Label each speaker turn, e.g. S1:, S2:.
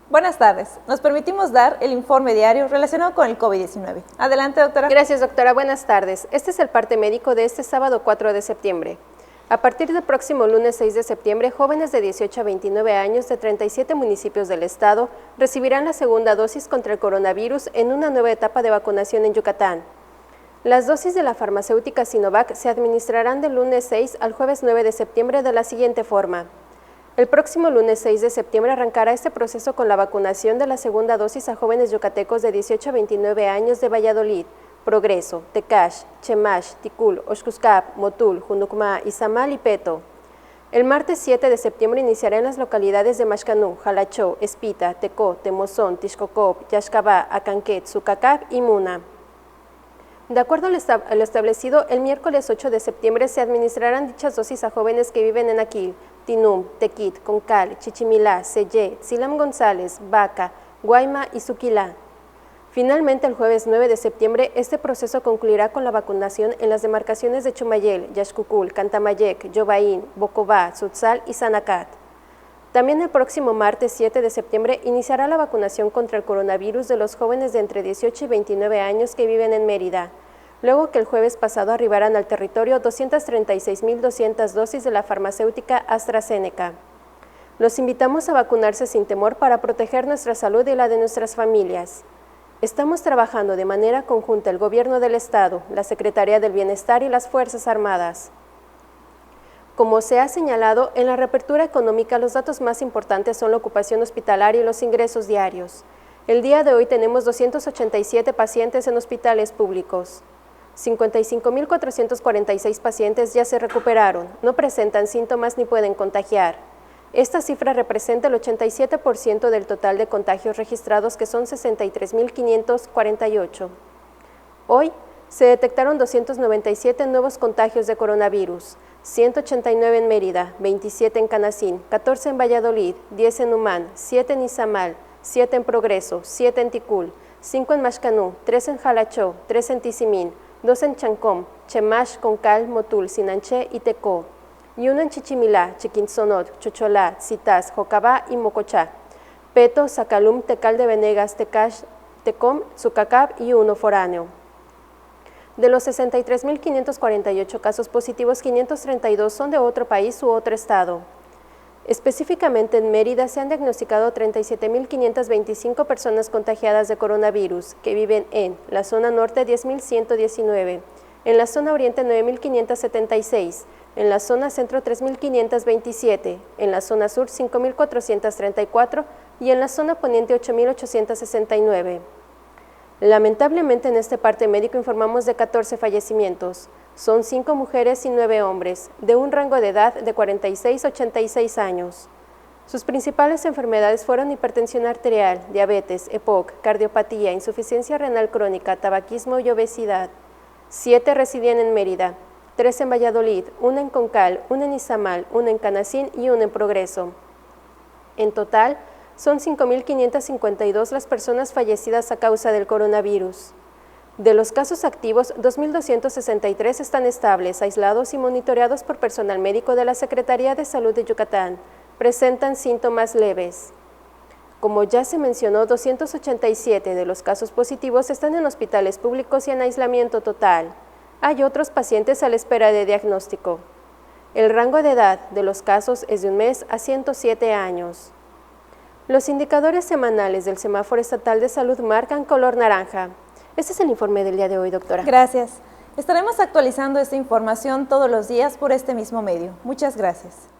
S1: Buenas tardes. Nos permitimos dar el informe diario relacionado con el COVID-19. Adelante, doctora.
S2: Gracias, doctora. Buenas tardes. Este es el parte médico de este sábado 4 de septiembre. A partir del próximo lunes 6 de septiembre, jóvenes de 18 a 29 años de 37 municipios del estado recibirán la segunda dosis contra el coronavirus en una nueva etapa de vacunación en Yucatán. Las dosis de la farmacéutica Sinovac se administrarán del lunes 6 al jueves 9 de septiembre de la siguiente forma. El próximo lunes 6 de septiembre arrancará este proceso con la vacunación de la segunda dosis a jóvenes yucatecos de 18 a 29 años de Valladolid, Progreso, Tecash, Chemash, Ticul, Oxcuscap, Motul, Junucma, Izamal y Peto. El martes 7 de septiembre iniciará en las localidades de Maxcanú, Jalachó, Espita, Tecó, Temozón, Tixcocop, Yaxcabá, Acanquet, Sucacab y Muna. De acuerdo a lo establecido, el miércoles 8 de septiembre se administrarán dichas dosis a jóvenes que viven en Aquil, Tinum, Tequit, Concal, Chichimilá, Sellé, Silam González, Vaca, Guayma y Suquilá. Finalmente, el jueves 9 de septiembre, este proceso concluirá con la vacunación en las demarcaciones de Chumayel, Yaxcucul, Cantamayec, Yobaín, Bocobá, Tzutzal y Sanacat. También el próximo martes 7 de septiembre iniciará la vacunación contra el coronavirus de los jóvenes de entre 18 y 29 años que viven en Mérida, luego que el jueves pasado arribaran al territorio 236.200 dosis de la farmacéutica AstraZeneca. Los invitamos a vacunarse sin temor para proteger nuestra salud y la de nuestras familias. Estamos trabajando de manera conjunta el Gobierno del Estado, la Secretaría del Bienestar y las Fuerzas Armadas. Como se ha señalado, en la reapertura económica los datos más importantes son la ocupación hospitalaria y los ingresos diarios. El día de hoy tenemos 287 pacientes en hospitales públicos. 55.446 pacientes ya se recuperaron, no presentan síntomas ni pueden contagiar. Esta cifra representa el 87% del total de contagios registrados, que son 63.548. Hoy se detectaron 297 nuevos contagios de coronavirus, 189 en Mérida, 27 en Canacín, 14 en Valladolid, 10 en Humán, 7 en Izamal, 7 en Progreso, 7 en Ticul, 5 en Maxcanú, 3 en Jalachó, 3 en Tizimín, 2 en Chancom, Chemash, Concal, Motul, Sinanché y Tecó, y 1 en Chichimilá, Chiquinzonot, Chocholá, Citas, Jocabá y Mocochá, Peto, Zacalum, Tecal de Venegas, Tecash, Tecom, Sucacab y 1 foráneo. De los 63.548 casos positivos, 532 son de otro país u otro estado. Específicamente en Mérida se han diagnosticado 37.525 personas contagiadas de coronavirus, que viven en la zona norte 10.119, en la zona oriente 9.576, en la zona centro 3.527, en la zona sur 5.434 y en la zona poniente 8.869. Lamentablemente en este parte médico informamos de 14 fallecimientos. Son 5 mujeres y 9 hombres, de un rango de edad de 46 a 86 años. Sus principales enfermedades fueron hipertensión arterial, diabetes, EPOC, cardiopatía, insuficiencia renal crónica, tabaquismo y obesidad. 7 residían en Mérida, 3 en Valladolid, 1 en Concal, 1 en Izamal, 1 en Canacín y 1 en Progreso. En total, son 5.552 las personas fallecidas a causa del coronavirus. De los casos activos, 2.263 están estables, aislados y monitoreados por personal médico de la Secretaría de Salud de Yucatán. Presentan síntomas leves. Como ya se mencionó, 287 de los casos positivos están en hospitales públicos y en aislamiento total. Hay otros pacientes a la espera de diagnóstico. El rango de edad de los casos es de 1 mes a 107 años. Los indicadores semanales del Semáforo Estatal de Salud marcan color naranja. Este es el informe del día de hoy, doctora.
S1: Gracias. Estaremos actualizando esta información todos los días por este mismo medio. Muchas gracias.